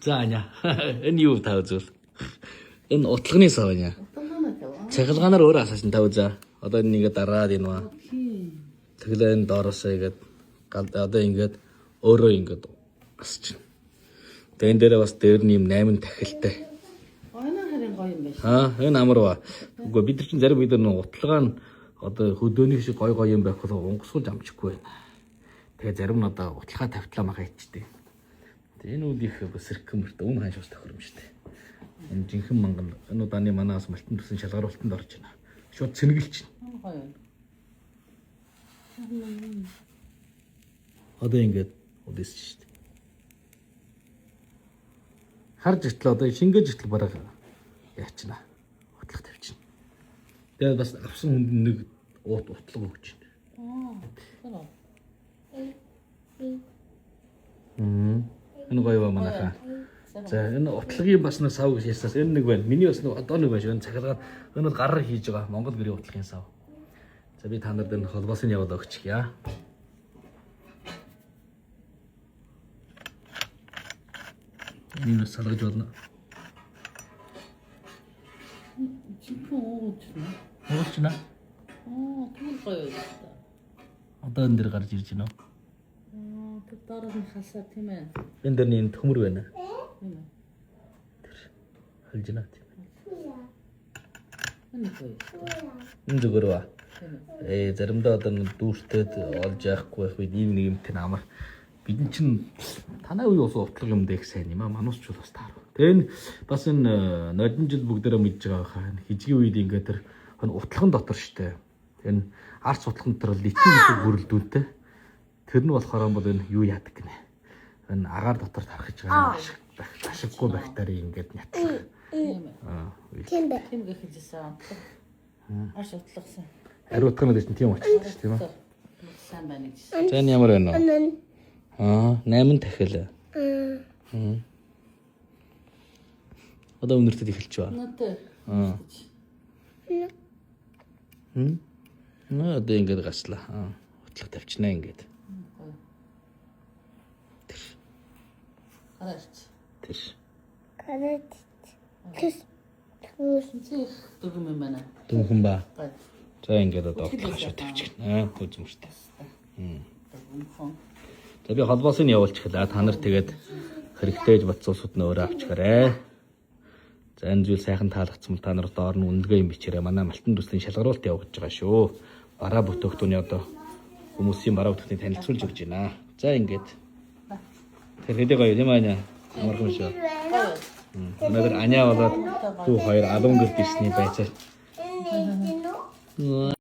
За аня. Энэ юу тав зүйл? Энэ утлагны сав аня. Цахилгаанаар өөр асаасан тав за. Одоо нэгээ дараад энэ ба. Тэглээ энэ доороосоо игээд одоо ингээд өөрөө ингээд асч. Тэгээ энэ дээрээ бас дээр нь юм 8 тахилтай. Ойно харин гоё юм байна. Энэ амар ба. Үгүй бид нар чинь зарим бид нар утлагаа нь одоо хөдөөний шиг гоё юм байх бол онгоцгол амжихгүй байна. Тэгээ зарим нь одоо утлагаа тавьтлаа магаа ичтэй. Тэгээ энэ үл их сэркэмэрт өн ханшуус тохиромжтой. Энэ жинхэнэ манган энэ удааны манаас малтан төсөн шалгаруултанд орж байна. Шууд цэнгэлж байна. Одоо ингээд удаас шүү дээ. Харж итэл одоо шингээж итэл бараг яачна. Утлах тавьчихна. Тэгээ бас авсан хүнд нэг утлаг өгч байна. Энэ гоё ба манайхаа. За энэ утлагын бас нэг сав гэж ясаас энэ нэг байна. Миний бас нэг одоо нэг байна шүү. Энэ цахилгаан энэ бол гараар хийж байгаа Монгол гэрийн утлагын сав. За би та нарт энэ холбоосыг явуулаад өгчихъя. Энэ салгаж болно. Чимхэн уучлаа. Уучлаа. Тэгвэл гоё юм. Одоо энэ дэр гарч ирж байна уу? Тэг дараад нь хасаа тийм ээ. Энэ дэр нэг төмөр байна. Тийм ээ. Халж байна тийм. Энэ гоё. Энэ зүгээр ба. Заримдаа одоо дүүртэд олж яахгүй байх үед ийм нэг юмтэй амар бидний чинь танай үе ус утлаг юм дэх сайн юм аа манус ч бас таар. Тэгээ энэ бас энэ нодон жил бүгдээрээ мэдж байгаа хаа хижгийн үед ингээд тэр утлагын дотор штэ. Энэ арц утлагын дотор литийн бүрэлдүүлтэй. Тэр нь болохоор бол энэ юу яадаг гинэ. Энэ агаар дотор тархаж байгаа ашиггүй бактери ингээд нятлах. Тийм ээ. Тийм гэхээсээ арц утлагсан. Ариутган гэдэг чинь тийм очиж тийм үү? Сайн байна гэж. За энэ ямар байна вэ? 8 тахил. Одоо өнөртөд эхэлж байна. Одоо ингэж гаслаа. Утлаг тавьчихнаа ингэж. Тэр. Хараач. Тэр. Карат. Тэс. Дөрөв юм байна. Дөнгөн ба. За ингэж одоо утлаг шат тавьчихна. Үзмэртэй. За би холбоосыг явуулчихлаа. Та нар тэгээд хэрэгтэйж бацуусууд нь өөрөө авчихаарай. За энэ зүйл сайхан таалагдсан бол та нар доор нь үнэлгээ юм бичээрэй. Манай малтан төслийн шалгаруулалт явуулж байгаа шүү. Бараа бүтээгдэхүүний одоо хүмүүсийн бараа бүтээгдэхүүнийг танилцуулж өгч байна. За ингээд. Тэр хэдий гоё юм аа. Амархан шүү. Өнөөдөр аня болоод түү хоёр алуун гэрд ирсний байцаа.